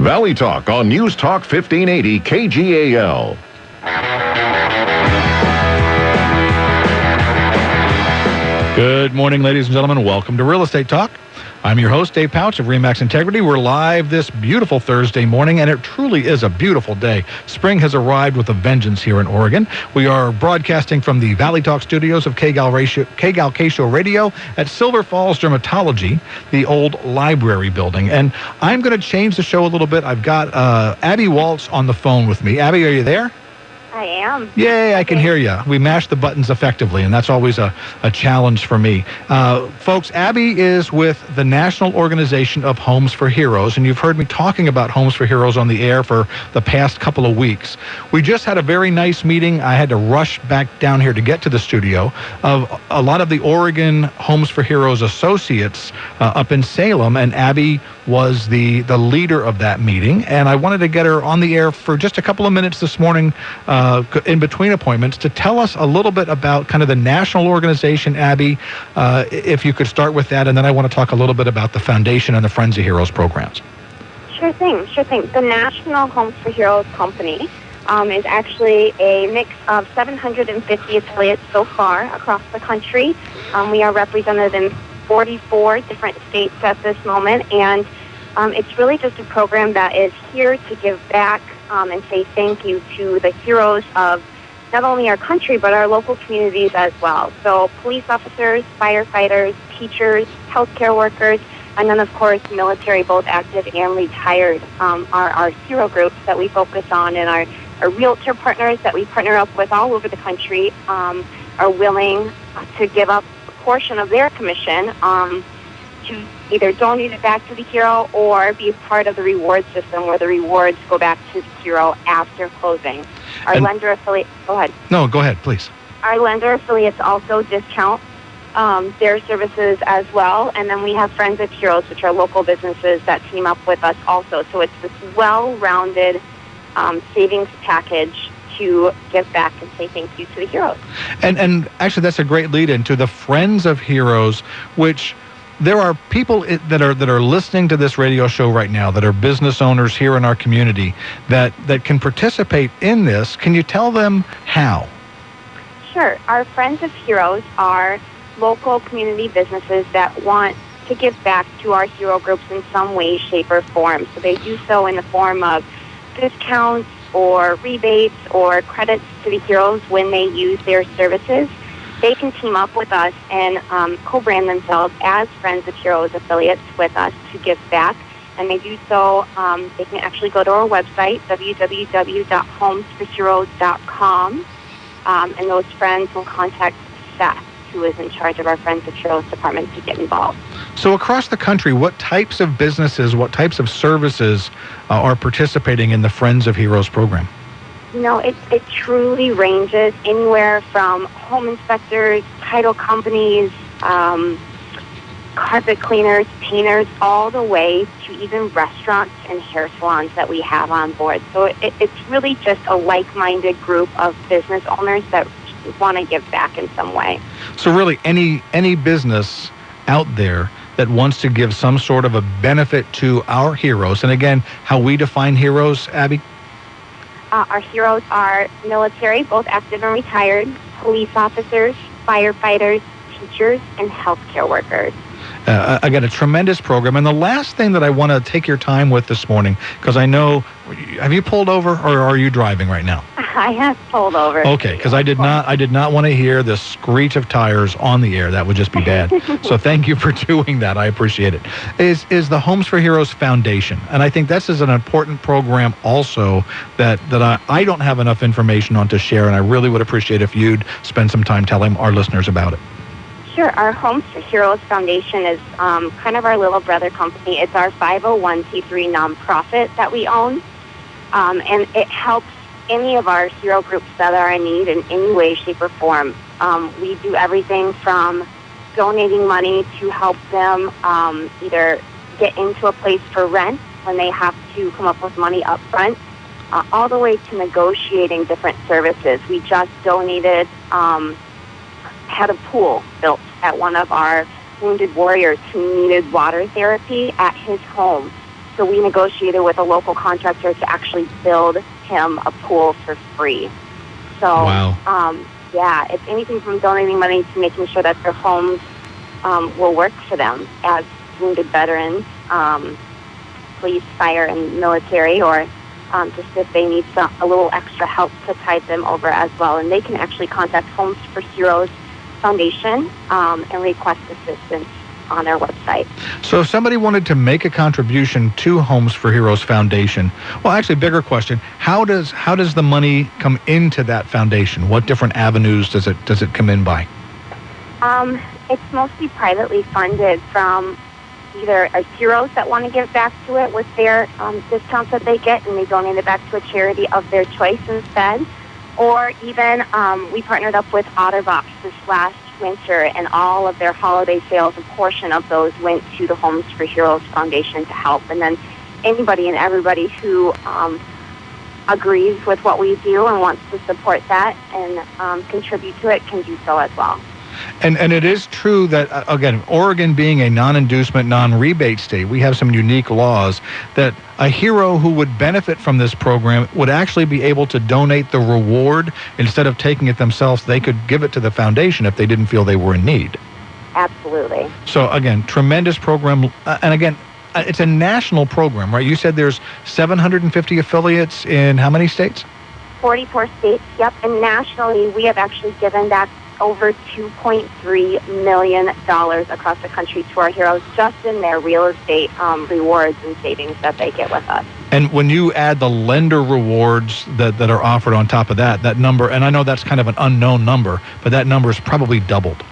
Valley Talk on News Talk 1580 KGAL. Good morning, ladies and gentlemen. Welcome to Real Estate Talk. I'm your host, Dave Pautsch of RE/MAX Integrity. We're live this beautiful Thursday morning, and it truly is a beautiful day. Spring has arrived with a vengeance here in Oregon. We are broadcasting from the Valley Talk studios of KGAL K-Show Radio at Silver Falls Dermatology, the old library building. And I'm going to change the show a little bit. I've got Abby Waltz on the phone with me. Abby, are you there? I am. Yay, I can hear you. We mashed the buttons effectively, and that's always a challenge for me. Folks, Abby is with the National Organization of Homes for Heroes, and you've heard me talking about Homes for Heroes on the air for the past couple of weeks. We just had a very nice meeting. I had to rush back down here to get to the studio of a lot of the Oregon Homes for Heroes associates up in Salem, and Abby was the leader of that meeting, and I wanted to get her on the air for just a couple of minutes this morning in between appointments to tell us a little bit about kind of the national organization, Abby, if you could start with that, and then I want to talk a little bit about the foundation and the Friends of Heroes programs. Sure thing. The National Homes for Heroes Company is actually a mix of 750 affiliates so far across the country. We are represented in 44 different states at this moment, and it's really just a program that is here to give back and say thank you to the heroes of not only our country, but our local communities as well. So police officers, firefighters, teachers, healthcare workers, and then, of course, military, both active and retired, are our hero groups that we focus on, and our realtor partners that we partner up with all over the country are willing to give up a portion of their commission to either donate it back to the hero or be a part of the reward system where the rewards go back to the hero after closing. Our lender affiliate, go ahead. No, go ahead, please. Our lender affiliates also discount their services as well, and then we have Friends of Heroes, which are local businesses that team up with us also. So it's this well-rounded savings package to give back and say thank you to the heroes. And actually, that's a great lead into the Friends of Heroes, which there are people that are listening to this radio show right now that are business owners here in our community that can participate in this. Can you tell them how? Sure. Our Friends of Heroes are local community businesses that want to give back to our hero groups in some way, shape, or form. So they do so in the form of discounts or rebates or credits to the heroes when they use their services. They can team up with us and co-brand themselves as Friends of Heroes affiliates with us to give back. And they do so, they can actually go to our website, www.homesforheroes.com, and those friends will contact Seth, who is in charge of our Friends of Heroes department, to get involved. So across the country, what types of businesses, what types of services are participating in the Friends of Heroes program? You know, it truly ranges anywhere from home inspectors, title companies, carpet cleaners, painters, all the way to even restaurants and hair salons that we have on board. So it's really just a like-minded group of business owners that want to give back in some way. So really any business out there that wants to give some sort of a benefit to our heroes, and again, how we define heroes, Abby? Our heroes are military, both active and retired, police officers, firefighters, teachers, and healthcare workers. Again, a tremendous program. And the last thing that I want to take your time with this morning, because I know, have you pulled over or are you driving right now? I have pulled over. Okay, because I did not want to hear the screech of tires on the air. That would just be bad. So thank you for doing that. I appreciate it. Is the Homes for Heroes Foundation, and I think this is an important program also that I don't have enough information on to share, and I really would appreciate if you'd spend some time telling our listeners about it. Sure. Our Homes for Heroes Foundation is kind of our little brother company. It's our 501c3 nonprofit that we own, and it helps any of our hero groups that are in need in any way, shape, or form. We do everything from donating money to help them either get into a place for rent when they have to come up with money up front, all the way to negotiating different services. We just donated, had a pool built at one of our wounded warriors who needed water therapy at his home. So we negotiated with a local contractor to actually build him a pool for free. So, wow. Yeah, it's anything from donating money to making sure that their homes will work for them as wounded veterans, police, fire, and military, or just if they need a little extra help to tide them over as well. And they can actually contact Homes for Heroes Foundation and request assistance on their website. So if somebody wanted to make a contribution to Homes for Heroes Foundation, well, actually, bigger question, how does the money come into that foundation? What different avenues does it come in by? It's mostly privately funded from either heroes that want to give back to it with their discounts that they get, and they donate it back to a charity of their choice instead. Or even we partnered up with OtterBox this last winter, and all of their holiday sales, a portion of those went to the Homes for Heroes Foundation to help. And then anybody and everybody who agrees with what we do and wants to support that and contribute to it can do so as well. And it is true that, again, Oregon being a non-inducement, non-rebate state, we have some unique laws that a hero who would benefit from this program would actually be able to donate the reward. Instead of taking it themselves, they could give it to the foundation if they didn't feel they were in need. Absolutely. So, again, tremendous program. And again, it's a national program, right? You said there's 750 affiliates in how many states? 44 states, yep. And nationally, we have actually given back over $2.3 million across the country to our heroes just in their real estate rewards and savings that they get with us. And when you add the lender rewards that are offered on top of that number, and I know that's kind of an unknown number, but that number is probably doubled.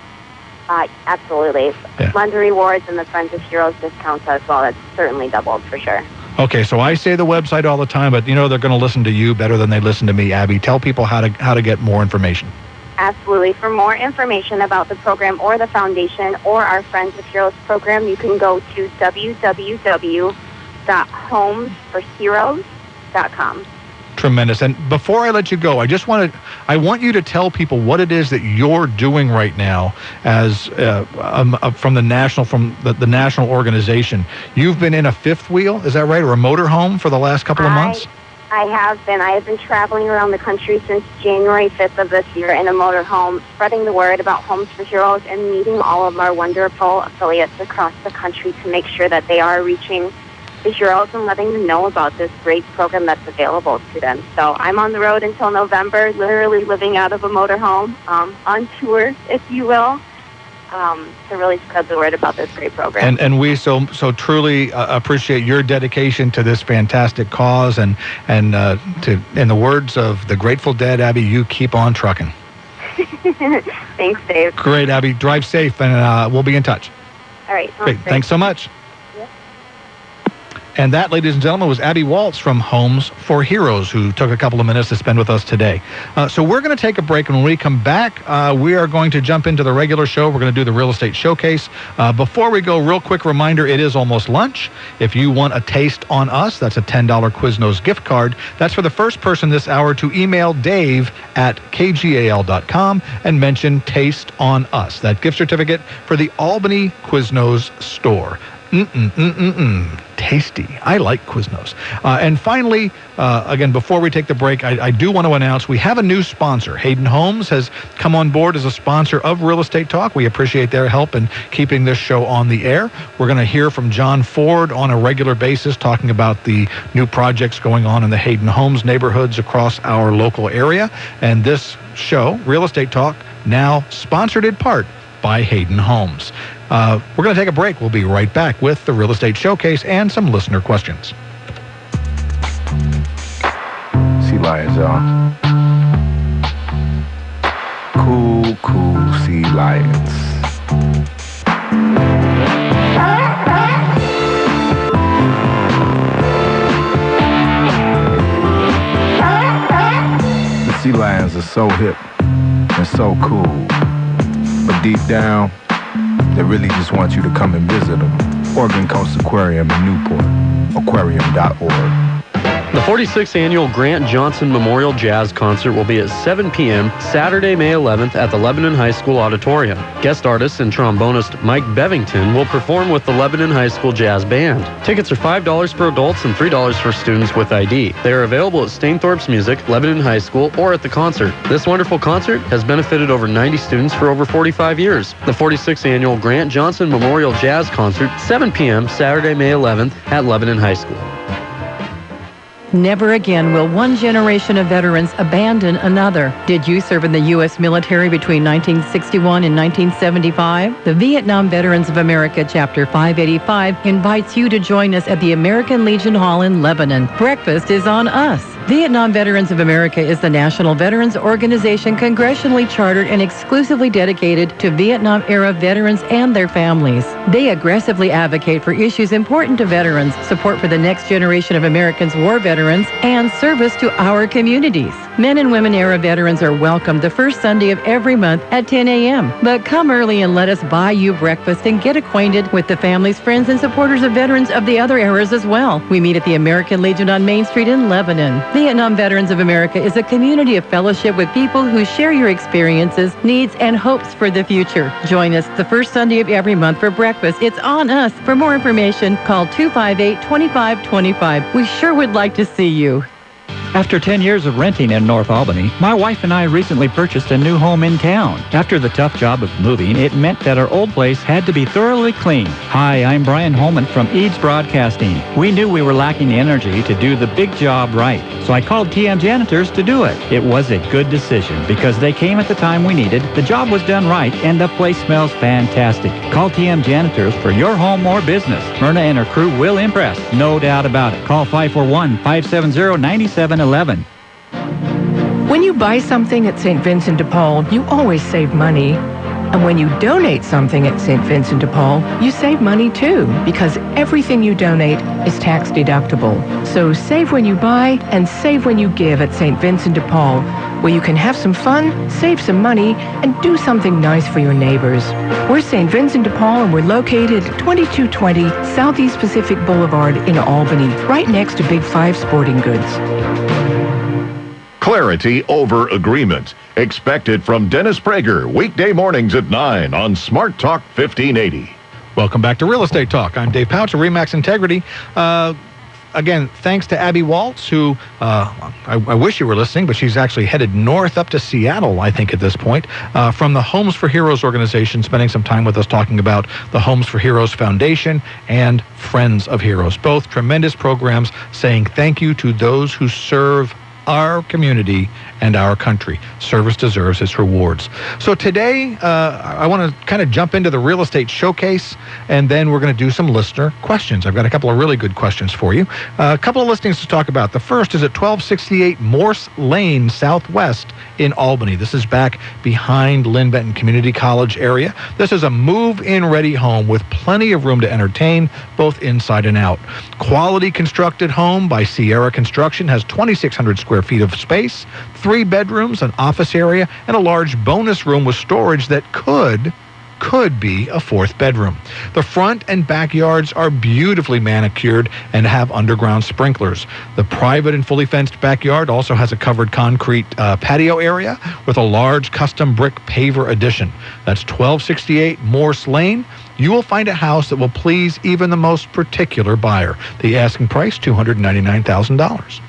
Absolutely. Yeah. Lender rewards and the Friends of Heroes discounts as well, it's certainly doubled for sure. Okay, so I say the website all the time, but they're going to listen to you better than they listen to me, Abby. Tell people how to get more information. Absolutely. For more information about the program or the foundation or our Friends of Heroes program, you can go to www.homesforheroes.com. Tremendous. And before I let you go, I want you to tell people what it is that you're doing right now as from the national organization. You've been in a fifth wheel, is that right, or a motorhome for the last couple of months? I have been. I have been traveling around the country since January 5th of this year in a motorhome, spreading the word about Homes for Heroes and meeting all of our wonderful affiliates across the country to make sure that they are reaching the heroes and letting them know about this great program that's available to them. So I'm on the road until November, literally living out of a motorhome, on tour, if you will, to really spread the word about this great program. And we so truly appreciate your dedication to this fantastic cause, and to, in the words of the Grateful Dead, Abby, you keep on trucking. Thanks, Dave. Great, Abby. Drive safe, and we'll be in touch. All right. Great. Thanks so much. And that, ladies and gentlemen, was Abby Waltz from Homes for Heroes, who took a couple of minutes to spend with us today. So we're going to take a break, and when we come back, we are going to jump into the regular show. We're going to do the real estate showcase. Before we go, real quick reminder, it is almost lunch. If you want a taste on us, that's a $10 Quiznos gift card. That's for the first person this hour to email Dave at KGAL.com and mention Taste on Us. That gift certificate for the Albany Quiznos store. Tasty. I like Quiznos. And finally, again, before we take the break, I do want to announce we have a new sponsor. Hayden Homes has come on board as a sponsor of Real Estate Talk. We appreciate their help in keeping this show on the air. We're going to hear from John Ford on a regular basis talking about the new projects going on in the Hayden Homes neighborhoods across our local area. And this show, Real Estate Talk, now sponsored in part by Hayden Homes. We're going to take a break. We'll be right back with the Real Estate Showcase and some listener questions. Sea lions, y'all. Cool sea lions. The sea lions are so hip and so cool. But deep down, they really just want you to come and visit them. Oregon Coast Aquarium in Newport. Aquarium.org. The 46th Annual Grant Johnson Memorial Jazz Concert will be at 7 p.m. Saturday, May 11th at the Lebanon High School Auditorium. Guest artist and trombonist Mike Bevington will perform with the Lebanon High School Jazz Band. Tickets are $5 for adults and $3 for students with ID. They are available at Stainthorpe's Music, Lebanon High School, or at the concert. This wonderful concert has benefited over 90 students for over 45 years. The 46th Annual Grant Johnson Memorial Jazz Concert, 7 p.m. Saturday, May 11th at Lebanon High School. Never again will one generation of veterans abandon another. Did you serve in the U.S. military between 1961 and 1975? The Vietnam Veterans of America Chapter 585 invites you to join us at the American Legion Hall in Lebanon. Breakfast is on us. Vietnam Veterans of America is the national veterans organization congressionally chartered and exclusively dedicated to Vietnam-era veterans and their families. They aggressively advocate for issues important to veterans, support for the next generation of Americans war veterans, and service to our communities. Men and women-era veterans are welcome the first Sunday of every month at 10 a.m. But come early and let us buy you breakfast and get acquainted with the families, friends, and supporters of veterans of the other eras as well. We meet at the American Legion on Main Street in Lebanon. Vietnam Veterans of America is a community of fellowship with people who share your experiences, needs, and hopes for the future. Join us the first Sunday of every month for breakfast. It's on us. For more information, call 258-2525. We sure would like to see you. After 10 years of renting in North Albany, my wife and I recently purchased a new home in town. After the tough job of moving, it meant that our old place had to be thoroughly cleaned. Hi, I'm Brian Holman from Eads Broadcasting. We knew we were lacking the energy to do the big job right, so I called TM Janitors to do it. It was a good decision because they came at the time we needed, the job was done right, and the place smells fantastic. Call TM Janitors for your home or business. Myrna and her crew will impress, no doubt about it. Call 541-570-9711. When you buy something at St. Vincent de Paul, you always save money. And when you donate something at St. Vincent de Paul, you save money too, because everything you donate is tax deductible. So save when you buy and save when you give at St. Vincent de Paul, where you can have some fun, save some money, and do something nice for your neighbors. We're St. Vincent de Paul, and we're located at 2220 Southeast Pacific Boulevard in Albany, right next to Big Five Sporting Goods. Clarity over agreement. Expected from Dennis Prager, weekday mornings at 9 on Smart Talk 1580. Welcome back to Real Estate Talk. I'm Dave Pautsch of RE/MAX Integrity. Again, thanks to Abby Waltz, who I wish you were listening, but she's actually headed north up to Seattle, I think, at this point, from the Homes for Heroes organization, spending some time with us talking about the Homes for Heroes Foundation and Friends of Heroes. Both tremendous programs saying thank you to those who serve our community and our country. Service deserves its rewards. So today, I want to kind of jump into the real estate showcase, and then we're going to do some listener questions. I've got a couple of really good questions for you. A couple of listings to talk about. The first is at 1268 Morse Lane Southwest in Albany. This is back behind Lynn Benton Community College area. This is a move-in ready home with plenty of room to entertain, both inside and out. Quality constructed home by Sierra Construction has 2,600 square feet of space, 3 bedrooms, an office area, and a large bonus room with storage that could be a 4th bedroom. The front and backyards are beautifully manicured and have underground sprinklers. The private and fully fenced backyard also has a covered concrete patio area with a large custom brick paver addition. That's 1268 Morse Lane. You will find a house that will please even the most particular buyer. The asking price, $299,000.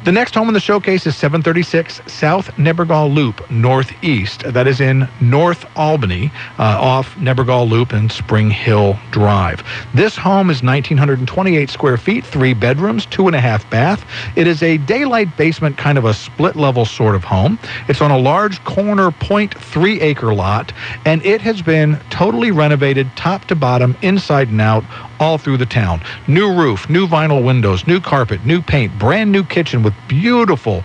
The next home in the showcase is 736 South Nebergall Loop Northeast. That is in North Albany, off Nebergall Loop and Spring Hill Drive. This home is 1,928 square feet, 3 bedrooms, 2.5 bath. It is a daylight basement, kind of a split-level sort of home. It's on a large corner 0.3-acre lot, and it has been totally renovated top to bottom, inside and out, all through the town. New roof, new vinyl windows, new carpet, new paint, brand new kitchen with beautiful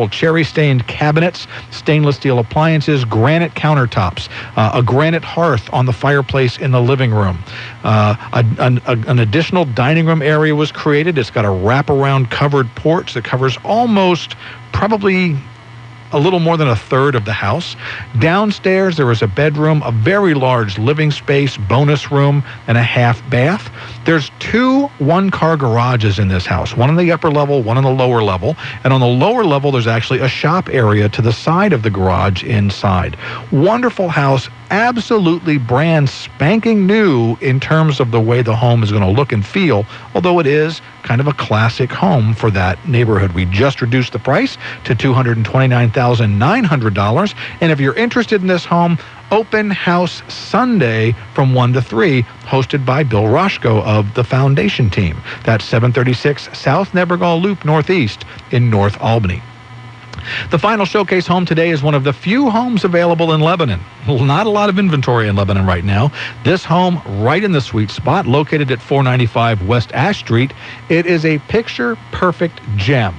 cherry-stained cabinets, stainless steel appliances, granite countertops, a granite hearth on the fireplace in the living room. An additional dining room area was created. It's got a wraparound covered porch that covers almost probably a little more than a third of the house. Downstairs, there is a bedroom, a very large living space, bonus room, and a half bath. There's 2 one-car garages in this house, one on the upper level, one on the lower level. And on the lower level, there's actually a shop area to the side of the garage inside. Wonderful house, absolutely brand spanking new in terms of the way the home is going to look and feel, although it is kind of a classic home for that neighborhood. We just reduced the price to $229,900. And if you're interested in this home, Open House Sunday from 1 to 3, hosted by Bill Roshko of the Foundation Team. That's 736 South Nebergall Loop Northeast in North Albany. The final showcase home today is one of the few homes available in Lebanon. Not a lot of inventory in Lebanon right now. This home, right in the sweet spot, located at 495 West Ash Street. It is a picture-perfect gem.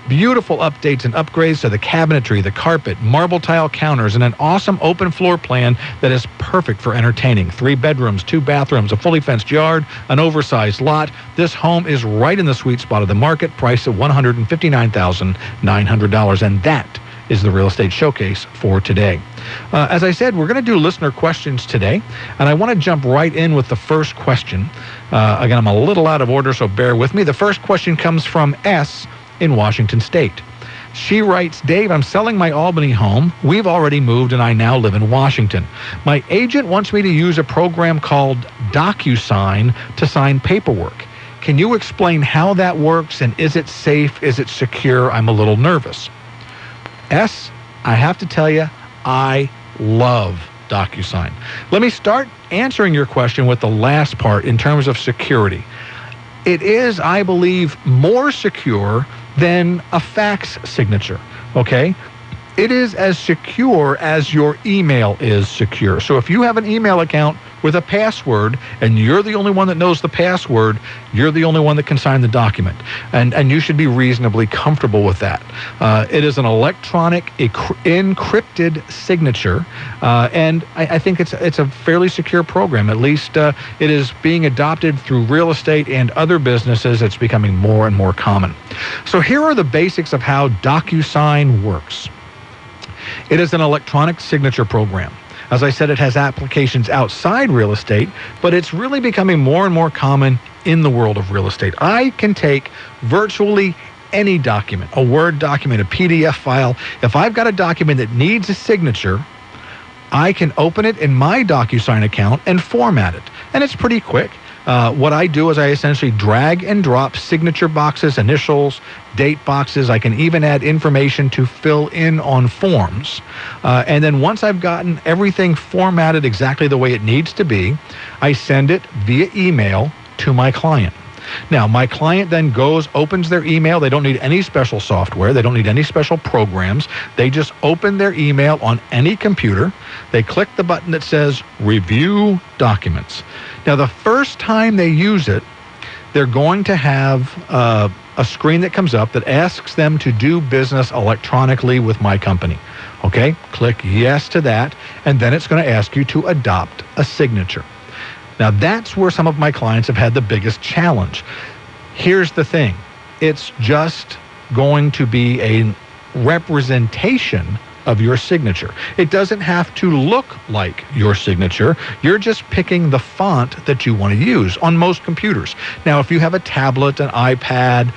Beautiful updates and upgrades to the cabinetry, the carpet, marble tile counters, and an awesome open floor plan that is perfect for entertaining. 3 bedrooms, 2 bathrooms, a fully fenced yard, an oversized lot. This home is right in the sweet spot of the market, priced at $159,900, and that is the real estate showcase for today. As I said, we're going to do listener questions today, and I want to jump right in with the first question. Again, I'm a little out of order, so bear with me. The first question comes from S. in Washington State. She writes, Dave, I'm selling my Albany home. We've already moved and I now live in Washington. My agent wants me to use a program called DocuSign to sign paperwork. Can you explain how that works, and is it safe? Is it secure? I'm a little nervous. S, I have to tell you, I love DocuSign. Let me start answering your question with the last part in terms of security. It is, I believe, more secure than a fax signature, okay? It is as secure as your email is secure. So if you have an email account with a password and you're the only one that knows the password, you're the only one that can sign the document. And you should be reasonably comfortable with that. It is an electronic encrypted signature, and I think it's a fairly secure program. At least it is being adopted through real estate and other businesses. It's becoming more and more common. So here are the basics of how DocuSign works. It is an electronic signature program. As I said, it has applications outside real estate, but it's really becoming more and more common in the world of real estate. I can take virtually any document, a Word document, a PDF file. If I've got a document that needs a signature, I can open it in my DocuSign account and format it. And it's pretty quick. What I do is I essentially drag and drop signature boxes, initials, date boxes. I can even add information to fill in on forms. And then once I've gotten everything formatted exactly the way it needs to be, I send it via email to my client. Now, my client then goes, opens their email. They don't need any special software. They don't need any special programs. They just open their email on any computer. They click the button that says Review Documents. Now, the first time they use it, they're going to have a screen that comes up that asks them to do business electronically with my company. Okay? Click yes to that, and then it's going to ask you to adopt a signature. Now, that's where some of my clients have had the biggest challenge. Here's the thing. It's just going to be a representation of your signature. It doesn't have to look like your signature. You're just picking the font that you want to use on most computers. Now, if you have a tablet, an iPad,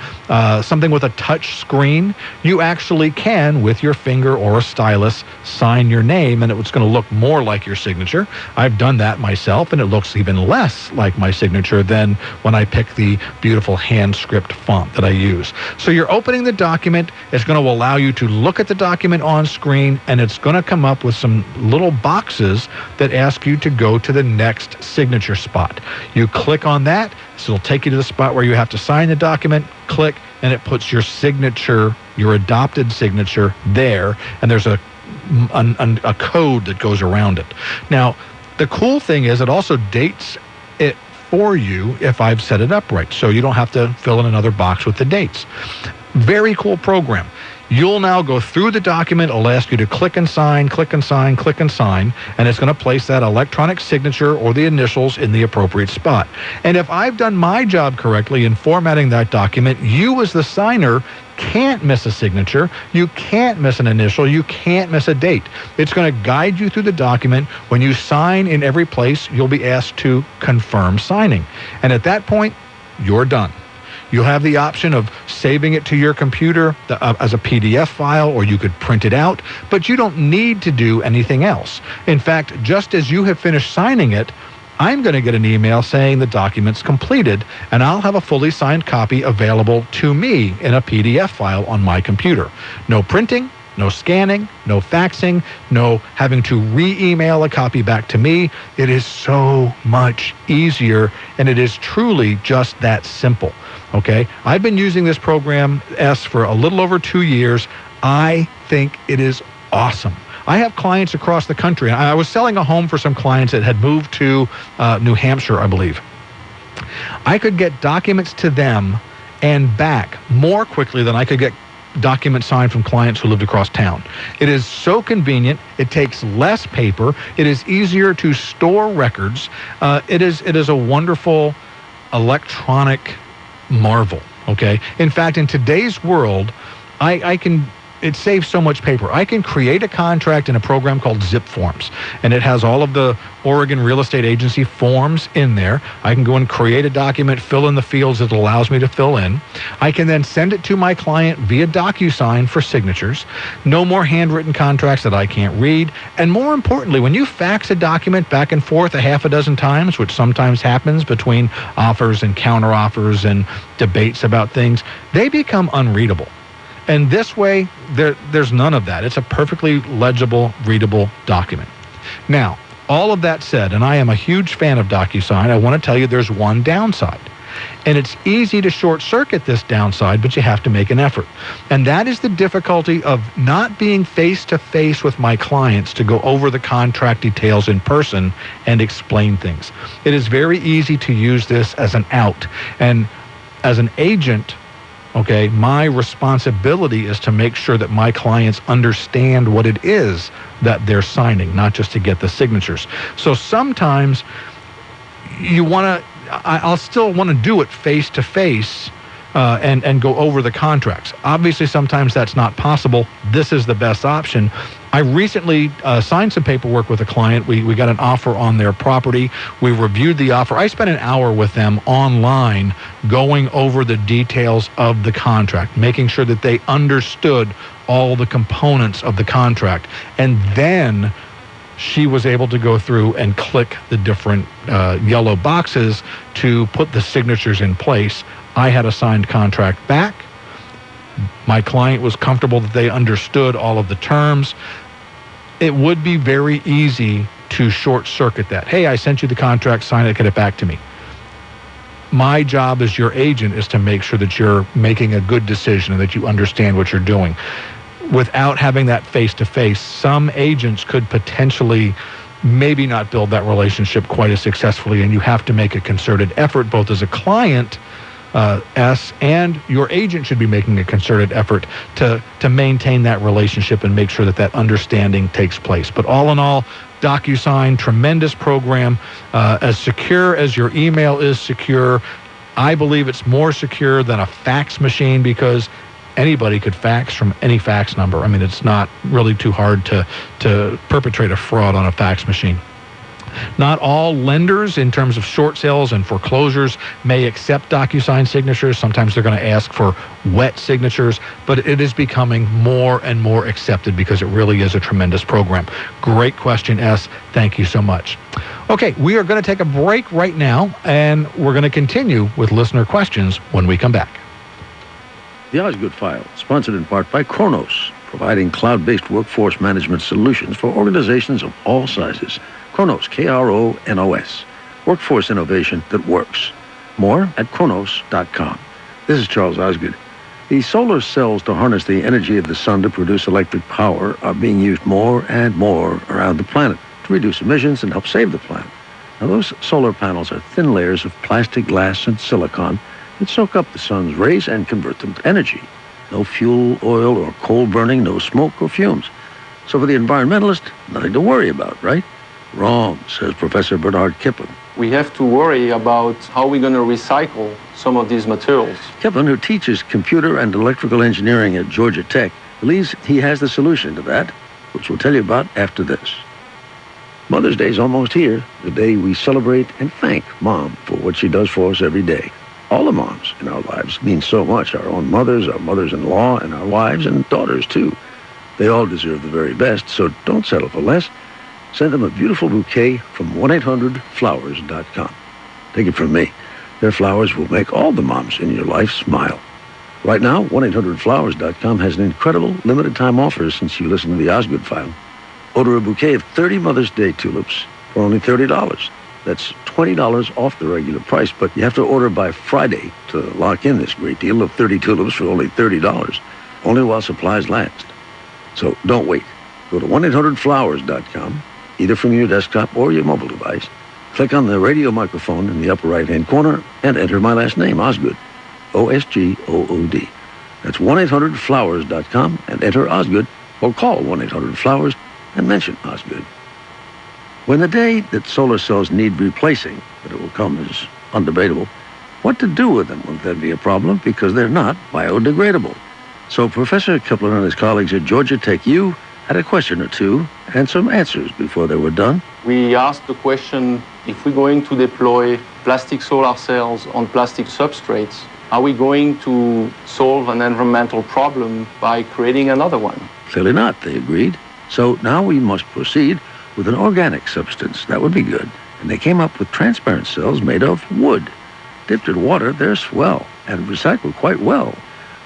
something with a touch screen, you actually can, with your finger or a stylus, sign your name, and it's going to look more like your signature. I've done that myself, and it looks even less like my signature than when I pick the beautiful hand script font that I use. So you're opening the document. It's going to allow you to look at the document on screen, and it's going to come up with some little boxes that ask you to go to the next signature spot. You click on that, so it'll take you to the spot where you have to sign the document, click, and it puts your signature, your adopted signature there, and there's a code that goes around it. Now, the cool thing is it also dates it for you if I've set it up right, so you don't have to fill in another box with the dates. Very cool program. You'll now go through the document. It'll ask you to click and sign, click and sign, click and sign, and it's going to place that electronic signature or the initials in the appropriate spot. And if I've done my job correctly in formatting that document, you as the signer can't miss a signature, you can't miss an initial, you can't miss a date. It's going to guide you through the document. When you sign in every place, you'll be asked to confirm signing. And at that point, you're done. You'll have the option of saving it to your computer as a PDF file, or you could print it out, but you don't need to do anything else. In fact, just as you have finished signing it, I'm going to get an email saying the document's completed, and I'll have a fully signed copy available to me in a PDF file on my computer. No printing, no scanning, no faxing, no having to re-email a copy back to me. It is so much easier, and it is truly just that simple. Okay? I've been using this program, S, for a little over 2 years. I think it is awesome. I have clients across the country. I was selling a home for some clients that had moved to New Hampshire, I believe. I could get documents to them and back more quickly than I could get documents signed from clients who lived across town. It is so convenient. It takes less paper. It is easier to store records. It is a wonderful electronic marvel. Okay. In fact, in today's world, it saves so much paper. I can create a contract in a program called Zip Forms, and it has all of the Oregon Real Estate Agency forms in there. I can go and create a document, fill in the fields it allows me to fill in. I can then send it to my client via DocuSign for signatures. No more handwritten contracts that I can't read. And more importantly, when you fax a document back and forth a half a dozen times, which sometimes happens between offers and counteroffers and debates about things, they become unreadable. And this way, there's none of that. It's a perfectly legible, readable document. Now, all of that said, and I am a huge fan of DocuSign, I want to tell you there's one downside. And it's easy to short-circuit this downside, but you have to make an effort. And that is the difficulty of not being face-to-face with my clients to go over the contract details in person and explain things. It is very easy to use this as an out. And as an agent, okay, my responsibility is to make sure that my clients understand what it is that they're signing, not just to get the signatures. So sometimes I'll still want to do it face to face and go over the contracts. Obviously, sometimes that's not possible. This is the best option. I recently signed some paperwork with a client. We got an offer on their property. We reviewed the offer. I spent an hour with them online going over the details of the contract, making sure that they understood all the components of the contract. And then she was able to go through and click the different yellow boxes to put the signatures in place. I had a signed contract back. My client was comfortable that they understood all of the terms. It would be very easy to short-circuit that. Hey, I sent you the contract, sign it, get it back to me. My job as your agent is to make sure that you're making a good decision and that you understand what you're doing. Without having that face-to-face, some agents could potentially maybe not build that relationship quite as successfully, and you have to make a concerted effort, both as a client, S, and your agent should be making a concerted effort to maintain that relationship and make sure that that understanding takes place. But all in all, DocuSign, tremendous program, as secure as your email is secure. I believe it's more secure than a fax machine because anybody could fax from any fax number. I mean, it's not really too hard to perpetrate a fraud on a fax machine. Not all lenders, in terms of short sales and foreclosures, may accept DocuSign signatures. Sometimes they're going to ask for wet signatures, but it is becoming more and more accepted because it really is a tremendous program. Great question, S. Thank you so much. Okay, we are going to take a break right now, and we're going to continue with listener questions when we come back. The Osgood File, sponsored in part by Kronos, providing cloud-based workforce management solutions for organizations of all sizes. Kronos, K-R-O-N-O-S. Workforce innovation that works. More at Kronos.com. This is Charles Osgood. The solar cells to harness the energy of the sun to produce electric power are being used more and more around the planet to reduce emissions and help save the planet. Now, those solar panels are thin layers of plastic, glass, and silicon that soak up the sun's rays and convert them to energy. No fuel, oil, or coal burning, no smoke or fumes. So for the environmentalist, nothing to worry about, right? Wrong, says Professor Bernard Kiplin. We have to worry about how we're going to recycle some of these materials. Kiplin, who teaches computer and electrical engineering at Georgia Tech, believes he has the solution to that, which we'll tell you about after this. Mother's Day is almost here, the day we celebrate and thank Mom for what she does for us every day. All the moms in our lives mean so much. Our own mothers, our mothers-in-law, and our wives and daughters, too. They all deserve the very best, so don't settle for less. Send them a beautiful bouquet from 1-800-Flowers.com. Take it from me. Their flowers will make all the moms in your life smile. Right now, 1-800-Flowers.com has an incredible limited-time offer since you listen to the Osgood File. Order a bouquet of 30 Mother's Day tulips for only $30. That's $20 off the regular price, but you have to order by Friday to lock in this great deal of 30 tulips for only $30, only while supplies last. So don't wait. Go to 1-800-Flowers.com, either from your desktop or your mobile device. Click on the radio microphone in the upper right-hand corner and enter my last name, Osgood, O-S-G-O-O-D. That's 1-800-Flowers.com and enter Osgood, or call 1-800-Flowers and mention Osgood. When the day that solar cells need replacing, but it will come, is undebatable, what to do with them won't then be a problem because they're not biodegradable. So Professor Kiplin and his colleagues at Georgia Tech U had a question or two and some answers before they were done. We asked the question, if we're going to deploy plastic solar cells on plastic substrates, are we going to solve an environmental problem by creating another one? Clearly not, they agreed. So now we must proceed with an organic substance. That would be good. And they came up with transparent cells made of wood. Dipped in water, they're swell and recycled quite well.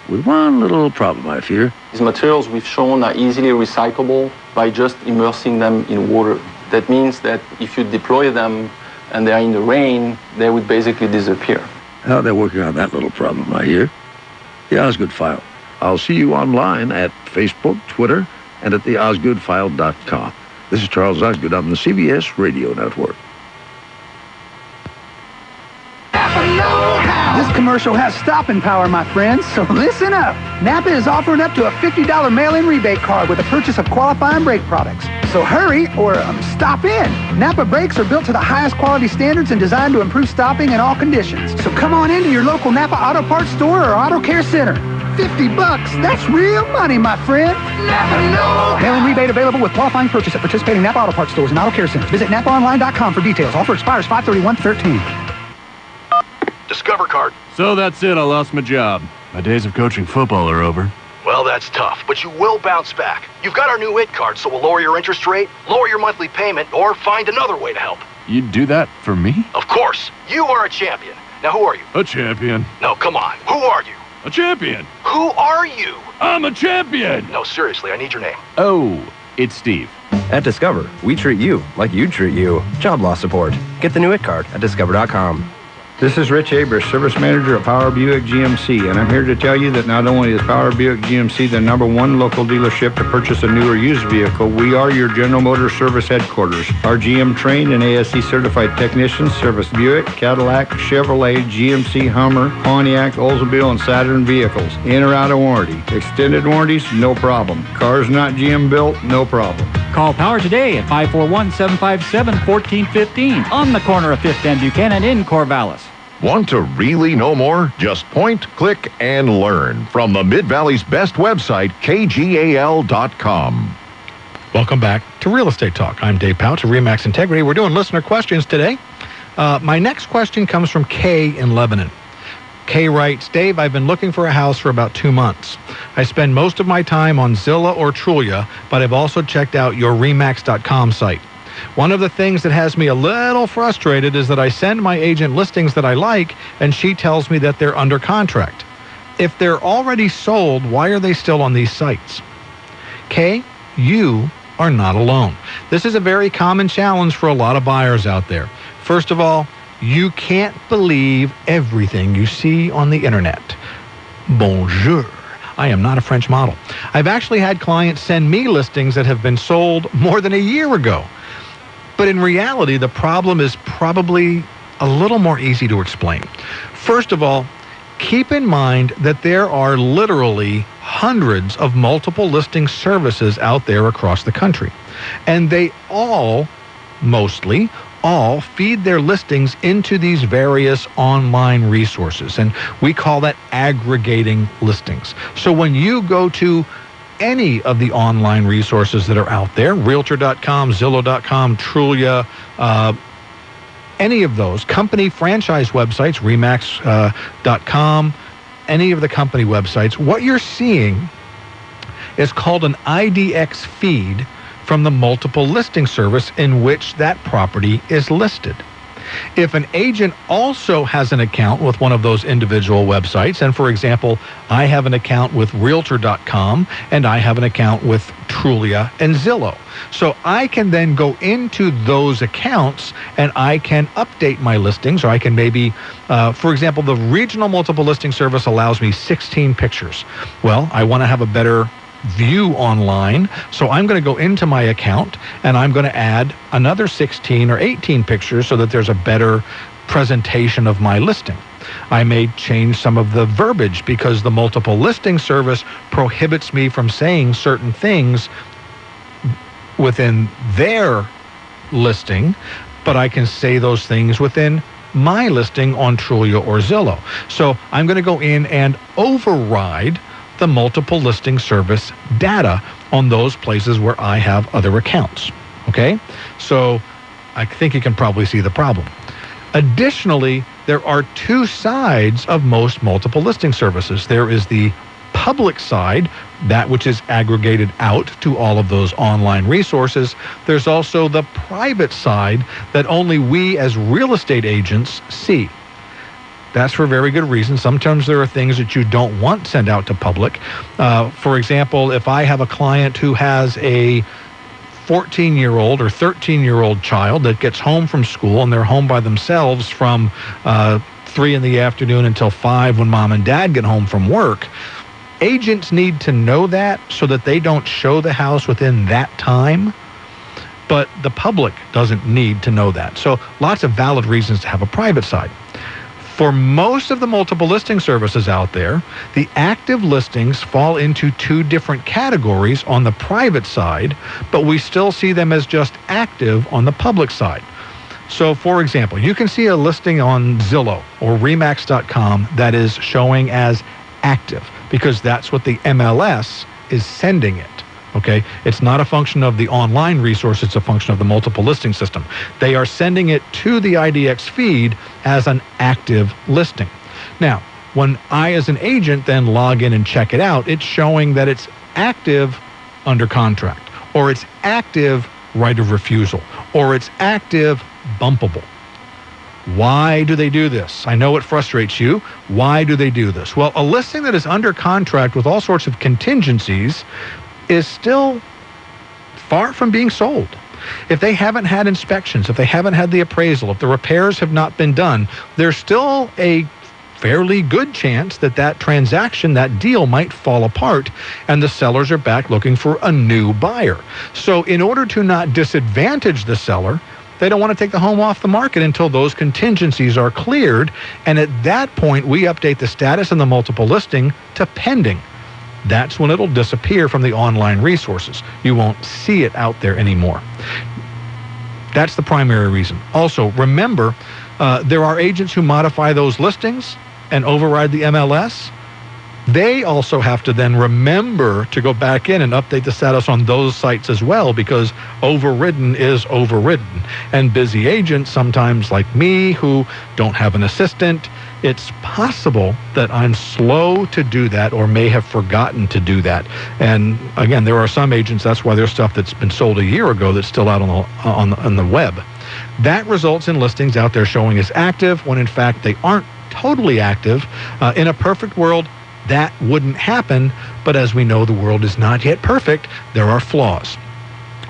With one little problem, I fear. These materials we've shown are easily recyclable by just immersing them in water. That means that if you deploy them and they are in the rain, they would basically disappear. Now they're working on that little problem, I hear. The Osgood File. I'll see you online at Facebook, Twitter, and at theosgoodfile.com. This is Charles Osgood on the CBS Radio Network. This commercial has stopping power, my friends, so listen up. Napa is offering up to a $50 mail-in rebate card with the purchase of qualifying brake products. So hurry or stop in. Napa brakes are built to the highest quality standards and designed to improve stopping in all conditions. So come on into your local Napa Auto Parts store or Auto Care Center. $50, that's real money, my friend. Napa know. Mail-in rebate available with qualifying purchase at participating Napa Auto Parts stores and Auto Care Centers. Visit NapaOnline.com for details. Offer expires 5/31/13. Discover card. So that's it, I lost my job. My days of coaching football are over. Well, that's tough, but you will bounce back. You've got our new IT card, so we'll lower your interest rate, lower your monthly payment, or find another way to help. You'd do that for me? Of course. You are a champion. Now, who are you? A champion. No, come on. Who are you? A champion. Who are you? I'm a champion. No, seriously, I need your name. Oh, it's Steve. At Discover, we treat you like you'd treat you. Job loss support. Get the new IT card at discover.com. This is Rich Abrams, Service Manager at Power Buick GMC, and I'm here to tell you that not only is Power Buick GMC the #1 local dealership to purchase a new or used vehicle, we are your General Motors service headquarters. Our GM-trained and ASE-certified technicians service Buick, Cadillac, Chevrolet, GMC, Hummer, Pontiac, Oldsmobile, and Saturn vehicles. In or out of warranty. Extended warranties, no problem. Cars not GM-built, no problem. Call Power today at 541-757-1415 on the corner of 5th and Buchanan in Corvallis. Want to really know more? Just point, click, and learn from the Mid-Valley's best website, KGAL.com. Welcome back to Real Estate Talk. I'm Dave Pautsch of RE/MAX Integrity. We're doing listener questions today. My next question comes from Kay in Lebanon. Kay writes, Dave, I've been looking for a house for about 2 months. I spend most of my time on Zillow or Trulia, but I've also checked out your RE/MAX.com site. One of the things that has me a little frustrated is that I send my agent listings that I like, and she tells me that they're under contract. If they're already sold, why are they still on these sites? Kay, you are not alone. This is a very common challenge for a lot of buyers out there. First of all, you can't believe everything you see on the internet. Bonjour. I am not a French model. I've actually had clients send me listings that have been sold more than a year ago. But in reality, the problem is probably a little more easy to explain. First of all, keep in mind that there are literally hundreds of multiple listing services out there across the country. And they all, mostly, all feed their listings into these various online resources. And we call that aggregating listings. So when you go to any of the online resources that are out there, Realtor.com, Zillow.com, Trulia, any of those, company franchise websites, Remax.com, any of the company websites, what you're seeing is called an IDX feed from the multiple listing service in which that property is listed. If an agent also has an account with one of those individual websites, and for example, I have an account with Realtor.com and I have an account with Trulia and Zillow. So I can then go into those accounts and I can update my listings, or I can maybe, for example, the regional multiple listing service allows me 16 pictures. Well, I want to have a better view online, so I'm going to go into my account and I'm going to add another 16 or 18 pictures so that there's a better presentation of my listing. I may change some of the verbiage because the multiple listing service prohibits me from saying certain things within their listing, but I can say those things within my listing on Trulia or Zillow. So I'm going to go in and override the multiple listing service data on those places where I have other accounts. Okay? So I think you can probably see the problem. Additionally, there are two sides of most multiple listing services. There is the public side, that which is aggregated out to all of those online resources. There's also the private side that only we as real estate agents see. That's for very good reason. Sometimes there are things that you don't want sent out to public. For example, if I have a client who has a 14-year-old or 13-year-old child that gets home from school and they're home by themselves from 3 in the afternoon until 5 when mom and dad get home from work, agents need to know that so that they don't show the house within that time. But the public doesn't need to know that. So lots of valid reasons to have a private side. For most of the multiple listing services out there, the active listings fall into two different categories on the private side, but we still see them as just active on the public side. So, for example, you can see a listing on Zillow or Remax.com that is showing as active because that's what the MLS is sending it. Okay, it's not a function of the online resource, it's a function of the multiple listing system. They are sending it to the IDX feed as an active listing. Now, when I as an agent then log in and check it out, it's showing that it's active under contract, or it's active right of refusal, or it's active bumpable. Why do they do this? I know it frustrates you. Why do they do this? Well, a listing that is under contract with all sorts of contingencies is still far from being sold. If they haven't had inspections, if they haven't had the appraisal, if the repairs have not been done, there's still a fairly good chance that that transaction, that deal might fall apart and the sellers are back looking for a new buyer. So in order to not disadvantage the seller, they don't want to take the home off the market until those contingencies are cleared. And at that point, we update the status in the multiple listing to pending. That's when it'll disappear from the online resources. You won't see it out there anymore. That's the primary reason. Also, remember, there are agents who modify those listings and override the MLS. They also have to then remember to go back in and update the status on those sites as well, because overridden is overridden. And busy agents, sometimes like me, who don't have an assistant, it's possible that I'm slow to do that or may have forgotten to do that. And again, there are some agents, that's why there's stuff that's been sold a year ago that's still out on the web. That results in listings out there showing as active when in fact they aren't totally active. In a perfect world, that wouldn't happen, but as we know, the world is not yet perfect. There are flaws.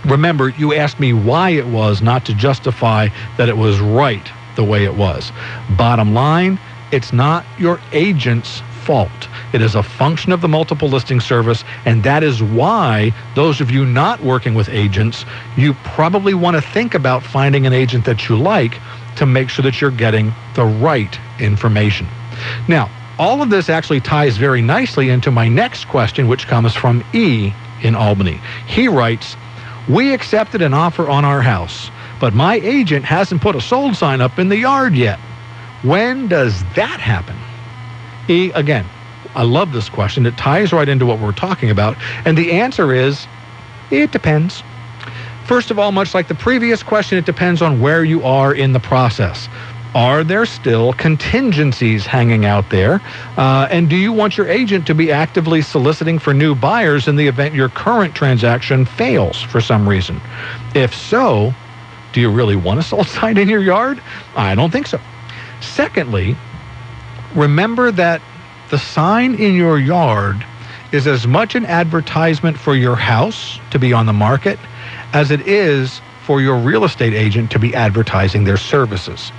Remember, you asked me why it was, not to justify that it was right the way it was. Bottom line, it's not your agent's fault. It is a function of the multiple listing service, and that is why those of you not working with agents, you probably want to think about finding an agent that you like to make sure that you're getting the right information. Now, all of this actually ties very nicely into my next question, which comes from E in Albany. He writes, we accepted an offer on our house, but my agent hasn't put a sold sign up in the yard yet. When does that happen? E, again, I love this question. It ties right into what we're talking about. And the answer is, it depends. First of all, much like the previous question, it depends on where you are in the process. Are there still contingencies hanging out there? And do you want your agent to be actively soliciting for new buyers in the event your current transaction fails for some reason? If so, do you really want a sold sign in your yard? I don't think so. Secondly, remember that the sign in your yard is as much an advertisement for your house to be on the market as it is for your real estate agent to be advertising their services.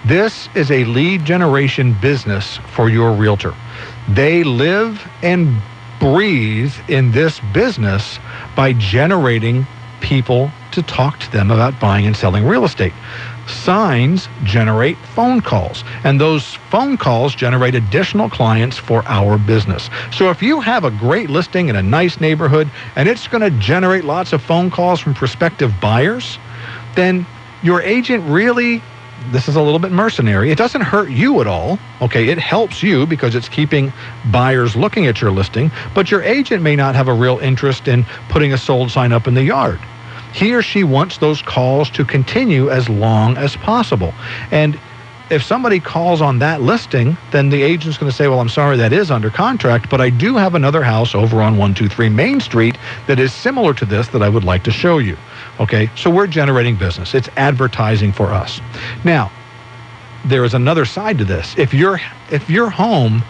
This is a lead generation business for your realtor. They live and breathe in this business by generating people to talk to them about buying and selling real estate. Signs generate phone calls, and those phone calls generate additional clients for our business. So if you have a great listing in a nice neighborhood and it's going to generate lots of phone calls from prospective buyers, then your agent really, this is a little bit mercenary. It doesn't hurt you at all. Okay, it helps you because it's keeping buyers looking at your listing, but your agent may not have a real interest in putting a sold sign up in the yard. He or she wants those calls to continue as long as possible. And if somebody calls on that listing, then the agent's going to say, well, I'm sorry, that is under contract, but I do have another house over on 123 Main Street that is similar to this that I would like to show you. Okay, so we're generating business. It's advertising for us. Now, there is another side to this. If your home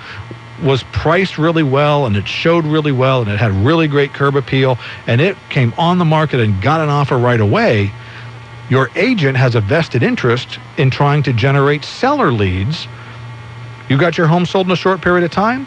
was priced really well and it showed really well and it had really great curb appeal and it came on the market and got an offer right away, your agent has a vested interest in trying to generate seller leads. You got your home sold in a short period of time?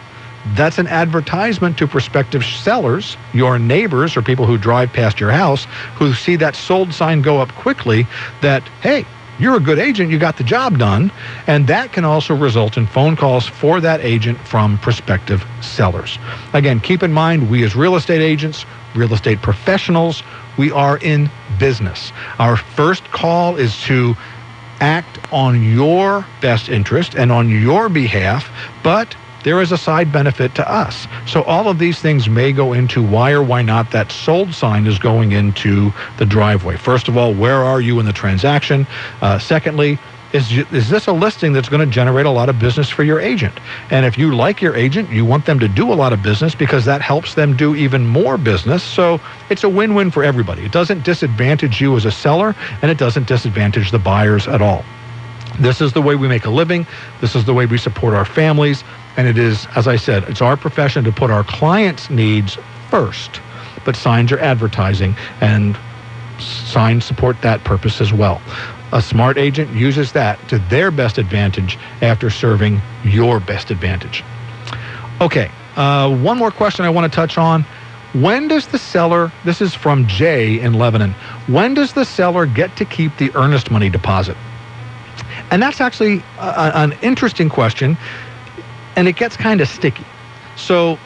That's an advertisement to prospective sellers, your neighbors or people who drive past your house who see that sold sign go up quickly that, hey, you're a good agent, you got the job done. And that can also result in phone calls for that agent from prospective sellers. Again, keep in mind, we as real estate agents, real estate professionals, we are in business. Our first call is to act on your best interest and on your behalf, but there is a side benefit to us. So all of these things may go into why or why not that sold sign is going into the driveway. First of all, where are you in the transaction? Secondly, is this a listing that's going to generate a lot of business for your agent? And if you like your agent, you want them to do a lot of business because that helps them do even more business. So it's a win-win for everybody. It doesn't disadvantage you as a seller, and it doesn't disadvantage the buyers at all. This is the way we make a living. This is the way we support our families. And it is, as I said, it's our profession to put our clients' needs first. But signs are advertising, and signs support that purpose as well. A smart agent uses that to their best advantage after serving your best advantage. Okay, one more question I want to touch on. When does the seller, this is from Jay in Lebanon, when does the seller get to keep the earnest money deposit? And that's actually an interesting question, and it gets kind of sticky. So,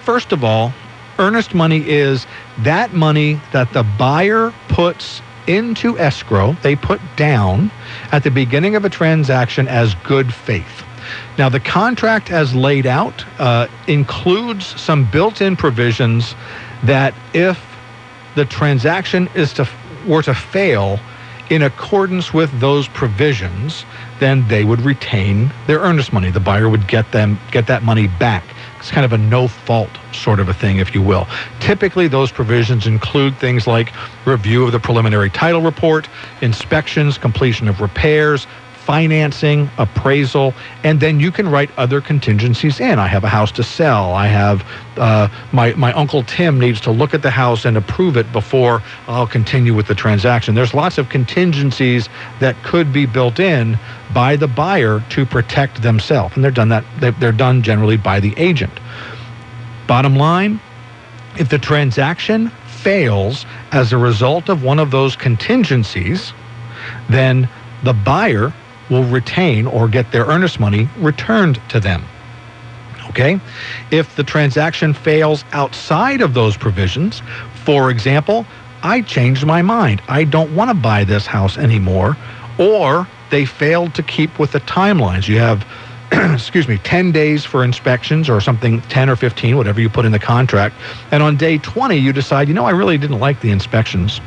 first of all, earnest money is that money that the buyer puts into escrow, they put down at the beginning of a transaction as good faith. Now, the contract as laid out includes some built-in provisions that if the transaction were to fail in accordance with those provisions, then they would retain their earnest money. The buyer would get that money back. It's kind of a no-fault sort of a thing, if you will. Typically, those provisions include things like review of the preliminary title report, inspections, completion of repairs, financing, appraisal, and then you can write other contingencies in. I have a house to sell. I have my Uncle Tim needs to look at the house and approve it before I'll continue with the transaction. There's lots of contingencies that could be built in by the buyer to protect themselves, and they're done generally by the agent. Bottom line, if the transaction fails as a result of one of those contingencies, then the buyer will retain or get their earnest money returned to them. Okay? If the transaction fails outside of those provisions, for example, I changed my mind. I don't want to buy this house anymore, or they failed to keep with the timelines. You have 10 days for inspections or something, 10 or 15, whatever you put in the contract. And on day 20, you decide, I really didn't like the inspections.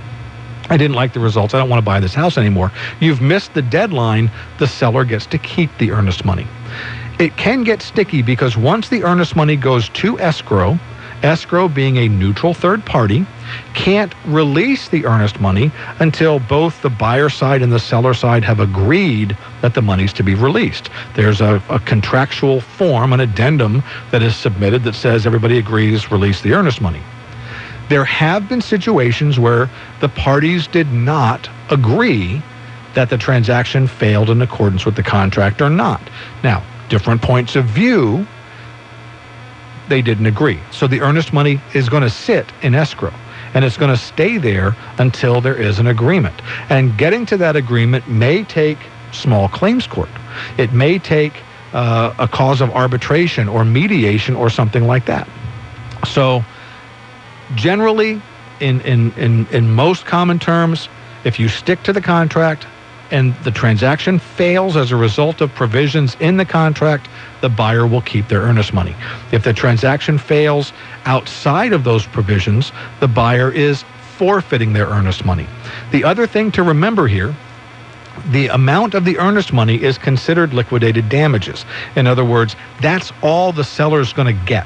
I didn't like the results. I don't want to buy this house anymore. You've missed the deadline. The seller gets to keep the earnest money. It can get sticky because once the earnest money goes to escrow being a neutral third party, can't release the earnest money until both the buyer side and the seller side have agreed that the money's to be released. There's a contractual form, an addendum that is submitted that says everybody agrees release the earnest money. There have been situations where the parties did not agree that the transaction failed in accordance with the contract or not. Now, different points of view, they didn't agree. So the earnest money is going to sit in escrow, and it's going to stay there until there is an agreement. And getting to that agreement may take small claims court. It may take a cause of arbitration or mediation or something like that. So generally, in most common terms, if you stick to the contract and the transaction fails as a result of provisions in the contract, the buyer will keep their earnest money. If the transaction fails outside of those provisions, the buyer is forfeiting their earnest money. The other thing to remember here, the amount of the earnest money is considered liquidated damages. In other words, that's all the seller's going to get.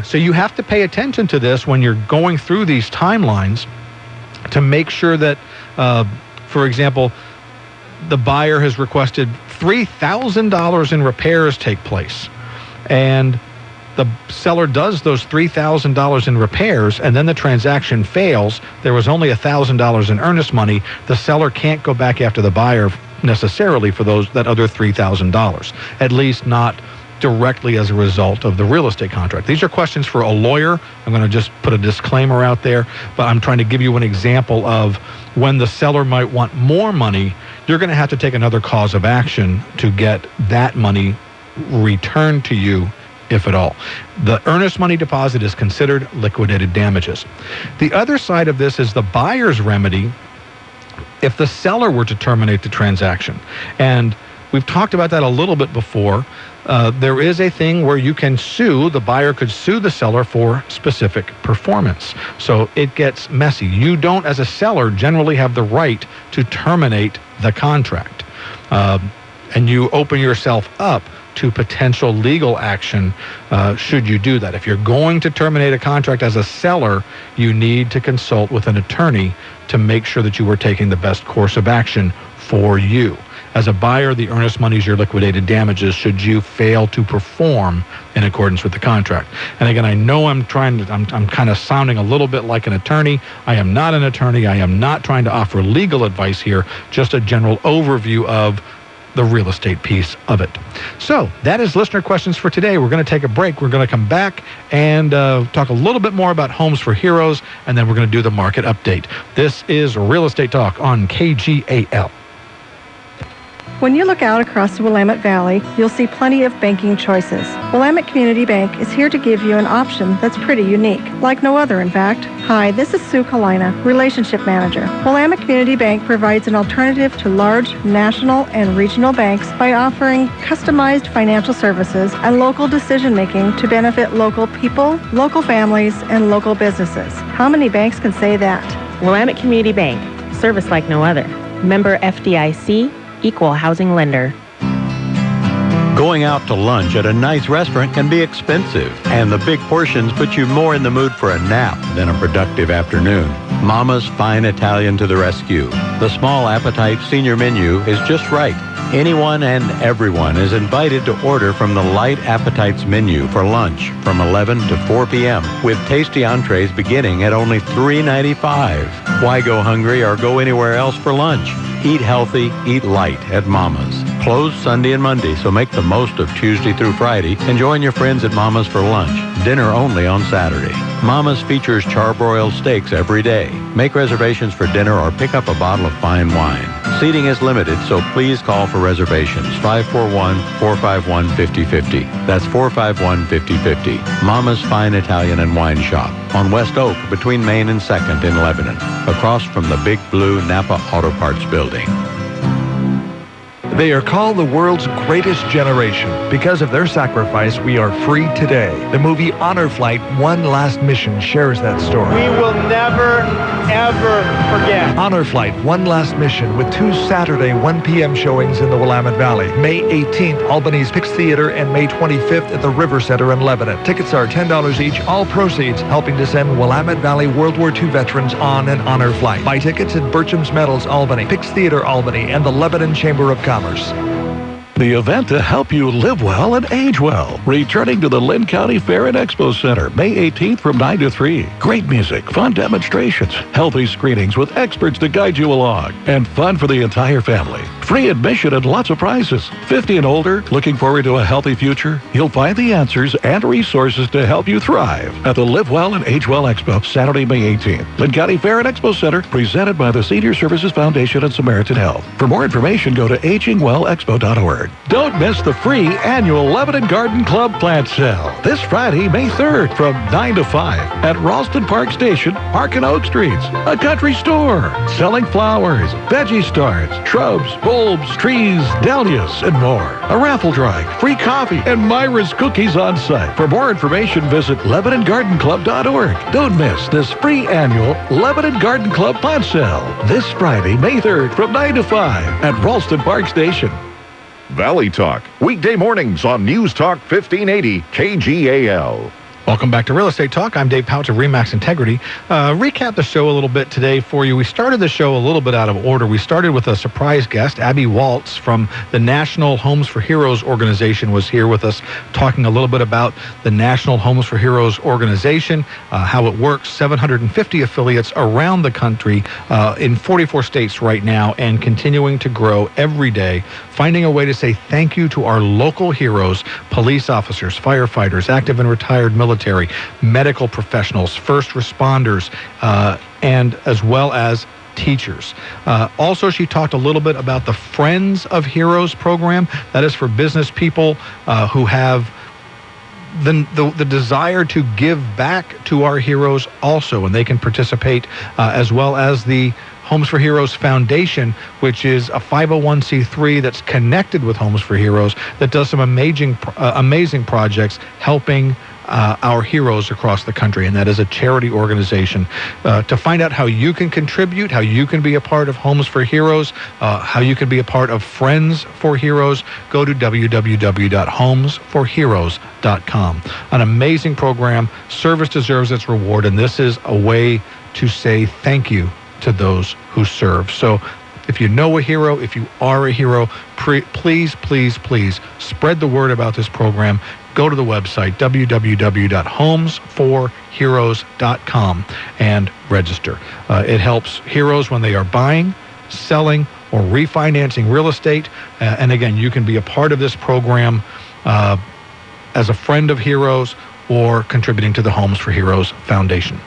So you have to pay attention to this when you're going through these timelines to make sure that, for example, the buyer has requested $3,000 in repairs take place, and the seller does those $3,000 in repairs, and then the transaction fails. There was only $1,000 in earnest money. The seller can't go back after the buyer necessarily for that other $3,000, at least not directly as a result of the real estate contract. These are questions for a lawyer. I'm going to just put a disclaimer out there, but I'm trying to give you an example of when the seller might want more money. You're going to have to take another cause of action to get that money returned to you, if at all. The earnest money deposit is considered liquidated damages. The other side of this is the buyer's remedy if the seller were to terminate the transaction. And we've talked about that a little bit before. There is a thing where you can sue, the buyer could sue the seller for specific performance. So it gets messy. You don't, as a seller, generally have the right to terminate the contract. And you open yourself up to potential legal action should you do that. If you're going to terminate a contract as a seller, you need to consult with an attorney to make sure that you are taking the best course of action for you. As a buyer, the earnest money is your liquidated damages should you fail to perform in accordance with the contract. And again, I know I'm kind of sounding a little bit like an attorney. I am not an attorney. I am not trying to offer legal advice here, just a general overview of the real estate piece of it. So that is listener questions for today. We're going to take a break. We're going to come back and talk a little bit more about Homes for Heroes, and then we're going to do the market update. This is Real Estate Talk on KGAL. When you look out across the Willamette Valley, you'll see plenty of banking choices. Willamette Community Bank is here to give you an option that's pretty unique, like no other, in fact. Hi, this is Sue Kalina, Relationship Manager. Willamette Community Bank provides an alternative to large national and regional banks by offering customized financial services and local decision-making to benefit local people, local families, and local businesses. How many banks can say that? Willamette Community Bank, service like no other. Member FDIC, Equal Housing Lender. Going out to lunch at a nice restaurant can be expensive, and the big portions put you more in the mood for a nap than a productive afternoon. Mama's Fine Italian to the rescue. The small appetite senior menu is just right. Anyone and everyone is invited to order from the Light Appetites menu for lunch from 11 to 4 p.m. with tasty entrees beginning at only $3.95. Why go hungry or go anywhere else for lunch? Eat healthy, eat light at Mama's. Closed Sunday and Monday, so make the most of Tuesday through Friday and join your friends at Mama's for lunch. Dinner only on Saturday. Mama's features charbroiled steaks every day. Make reservations for dinner or pick up a bottle of fine wine. Seating is limited, so please call for reservations. 541-451-5050. That's 451-5050. Mama's Fine Italian and Wine Shop on West Oak between Main and 2nd in Lebanon, across from the Big Blue Napa Auto Parts building. They are called the world's greatest generation. Because of their sacrifice, we are free today. The movie Honor Flight, One Last Mission shares that story. We will never, ever forget. Honor Flight, One Last Mission, with 2 Saturday 1 p.m. showings in the Willamette Valley. May 18th, Albany's Pix Theater, and May 25th at the River Center in Lebanon. Tickets are $10 each, all proceeds helping to send Willamette Valley World War II veterans on an honor flight. Buy tickets at Bertram's Metals Albany, Pix Theater Albany, and the Lebanon Chamber of Commerce. The event to help you live well and age well. Returning to the Lynn County Fair and Expo Center, May 18th from 9 to 3. Great music, fun demonstrations, healthy screenings with experts to guide you along, and fun for the entire family. Free admission and lots of prizes. 50 and older, looking forward to a healthy future? You'll find the answers and resources to help you thrive at the Live Well and Age Well Expo, Saturday, May 18th. Lynn County Fair and Expo Center, presented by the Senior Services Foundation and Samaritan Health. For more information, go to agingwellexpo.org. Don't miss the free annual Lebanon Garden Club plant sale this Friday, May 3rd from 9 to 5 at Ralston Park Station, Park and Oak Streets, a country store selling flowers, veggie starts, shrubs, bulbs, trees, dahlias, and more. A raffle drawing, free coffee, and Myra's cookies on site. For more information, visit LebanonGardenClub.org. Don't miss this free annual Lebanon Garden Club plant sale this Friday, May 3rd from 9 to 5 at Ralston Park Station. Valley Talk, weekday mornings on News Talk 1580 KGAL. Welcome back to Real Estate Talk. I'm Dave Pautsch of RE/MAX Integrity. Recap the show a little bit today for you. We started the show a little bit out of order. We started with a surprise guest. Abby Waltz from the National Homes for Heroes organization was here with us, talking a little bit about the National Homes for Heroes organization, how it works, 750 affiliates around the country in 44 states right now, and continuing to grow every day, finding a way to say thank you to our local heroes, police officers, firefighters, active and retired military, medical professionals, first responders, and as well as teachers. Also, she talked a little bit about the Friends of Heroes program. That is for business people who have the desire to give back to our heroes also, and they can participate as well as the Homes for Heroes Foundation, which is a 501c3 that's connected with Homes for Heroes that does some amazing projects helping our heroes across the country, and that is a charity organization. To find out how you can contribute, how you can be a part of Homes for Heroes, how you can be a part of Friends for Heroes, go to www.homesforheroes.com. An amazing program. Service deserves its reward, and this is a way to say thank you to those who serve. So if you know a hero, if you are a hero, please, please, please spread the word about this program. Go to the website, www.homesforheroes.com, and register. It helps heroes when they are buying, selling, or refinancing real estate. And again, you can be a part of this program as a friend of heroes or contributing to the Homes for Heroes Foundation.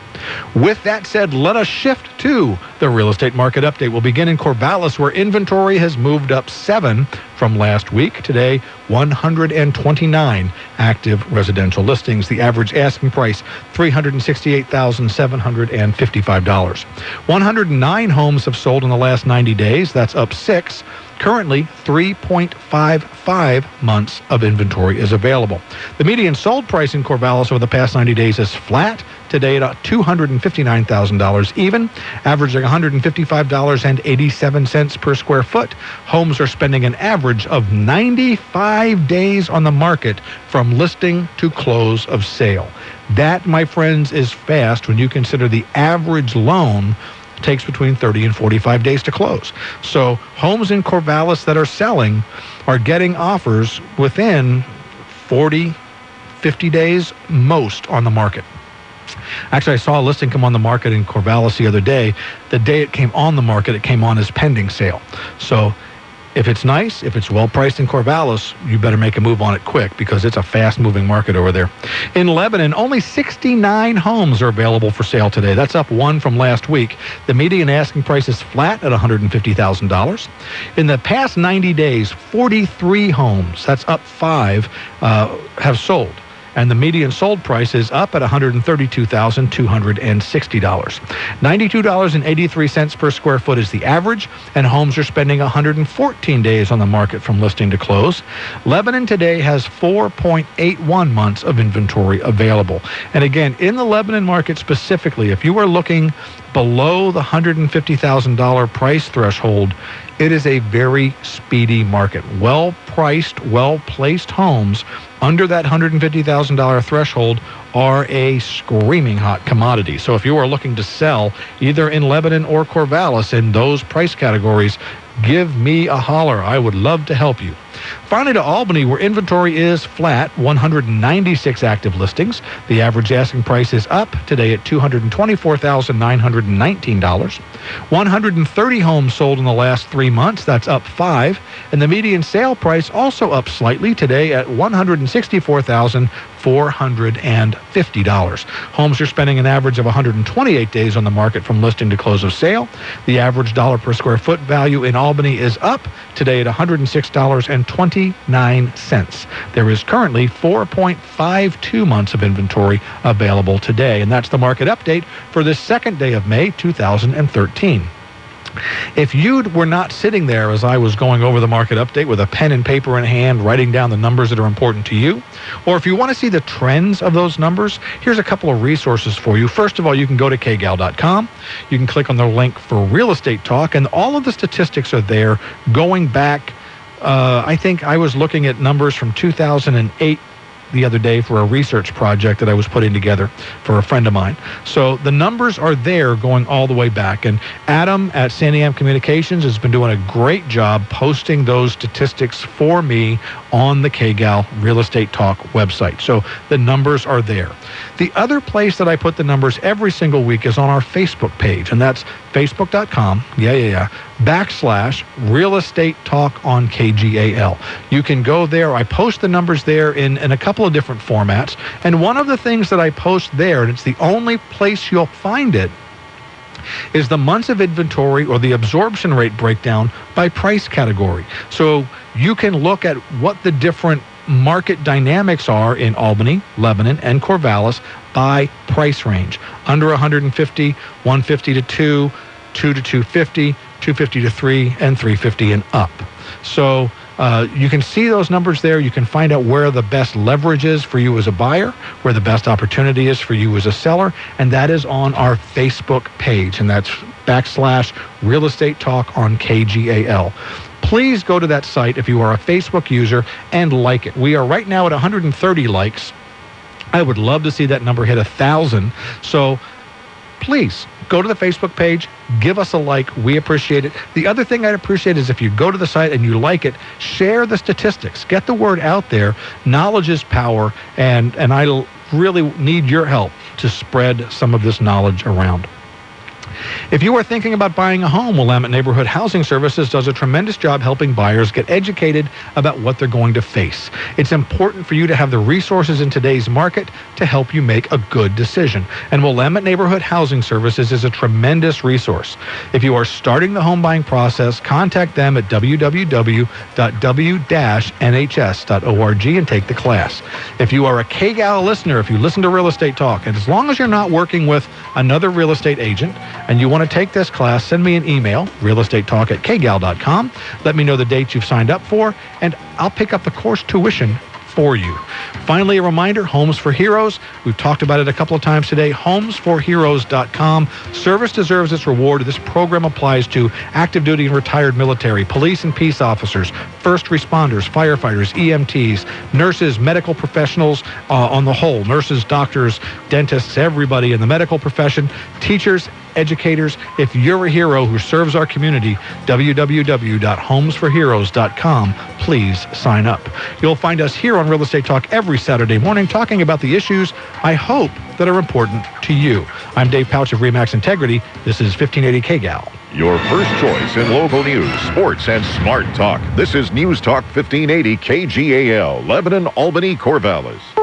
With that said, let us shift to the real estate market update. We'll begin in Corvallis, where inventory has moved up 7 from last week. Today, 129 active residential listings. The average asking price, $368,755. 109 homes have sold in the last 90 days. That's up 6. Currently, 3.55 months of inventory is available. The median sold price in Corvallis over the past 90 days is flat, today at $259,000 even, averaging $155.87 per square foot. Homes are spending an average of 95 days on the market from listing to close of sale. That, my friends, is fast when you consider the average loan takes between 30 and 45 days to close. So homes in Corvallis that are selling are getting offers within 40, 50 days most on the market. Actually, I saw a listing come on the market in Corvallis the other day. The day it came on the market, it came on as pending sale. So If it's nice, if it's well priced in Corvallis, you better make a move on it quick because it's a fast-moving market over there. In Lebanon, only 69 homes are available for sale today. That's up 1 from last week. The median asking price is flat at $150,000. In the past 90 days, 43 homes, that's up 5, have sold. And the median sold price is up at $132,260. $92.83 per square foot is the average, and homes are spending 114 days on the market from listing to close. Lebanon today has 4.81 months of inventory available. And again, in the Lebanon market specifically, if you are looking below the $150,000 price threshold, it is a very speedy market. Well-priced, well-placed homes under that $150,000 threshold are a screaming hot commodity. So if you are looking to sell either in Lebanon or Corvallis in those price categories, give me a holler. I would love to help you. Finally, to Albany, where inventory is flat, 196 active listings. The average asking price is up today at $224,919. 130 homes sold in the last 3 months. That's up 5. And the median sale price also up slightly today at $164,450. Homes are spending an average of 128 days on the market from listing to close of sale. The average dollar per square foot value in Albany is up today at $106.29. There is currently 4.52 months of inventory available today, and that's the market update for the second day of May 2013. If you were not sitting there as I was going over the market update with a pen and paper in hand, writing down the numbers that are important to you, or if you want to see the trends of those numbers, here's a couple of resources for you. First of all, you can go to KGAL.com. You can click on the link for Real Estate Talk, and all of the statistics are there going back. I think I was looking at numbers from 2008 the other day for a research project that I was putting together for a friend of mine. So the numbers are there going all the way back. And Adam at Sandiam Communications has been doing a great job posting those statistics for me on the KGAL Real Estate Talk website. So the numbers are there. The other place that I put the numbers every single week is on our Facebook page, and that's facebook.com, /Real Estate Talk on KGAL. You can go there. I post the numbers there in a couple of different formats. And one of the things that I post there, and it's the only place you'll find it, is the months of inventory or the absorption rate breakdown by price category. So you can look at what the different market dynamics are in Albany, Lebanon, and Corvallis by price range. Under 150, 150 to 2, 2 to 250, 250 to 3, and 350 and up. So you can see those numbers there. You can find out where the best leverage is for you as a buyer, where the best opportunity is for you as a seller, and that is on our Facebook page, and that's /Real Estate Talk on KGAL. Please go to that site if you are a Facebook user and like it. We are right now at 130 likes. I would love to see that number hit 1,000. So please go to the Facebook page, give us a like. We appreciate it. The other thing I'd appreciate is if you go to the site and you like it, share the statistics. Get the word out there. Knowledge is power, and I really need your help to spread some of this knowledge around. If you are thinking about buying a home, Willamette Neighborhood Housing Services does a tremendous job helping buyers get educated about what they're going to face. It's important for you to have the resources in today's market to help you make a good decision. And Willamette Neighborhood Housing Services is a tremendous resource. If you are starting the home buying process, contact them at www.w-nhs.org and take the class. If you are a KGAL listener, if you listen to Real Estate Talk, and as long as you're not working with another real estate agent, and you want to take this class, send me an email, realestatetalk@kgal.com. Let me know the date you've signed up for, and I'll pick up the course tuition for you. Finally, a reminder, Homes for Heroes. We've talked about it a couple of times today. Homesforheroes.com. Service deserves its reward. This program applies to active duty and retired military, police and peace officers, first responders, firefighters, EMTs, nurses, medical professionals on the whole, nurses, doctors, dentists, everybody in the medical profession, teachers, educators. If you're a hero who serves our community, www.homesforheroes.com. Please sign up. You'll find us here on Real Estate Talk every Saturday morning talking about the issues I hope that are important to you. I'm Dave Pautsch of RE/MAX Integrity. This is 1580 KGAL. Your first choice in local news, sports, and smart talk. This is News Talk 1580 KGAL, Lebanon, Albany, Corvallis.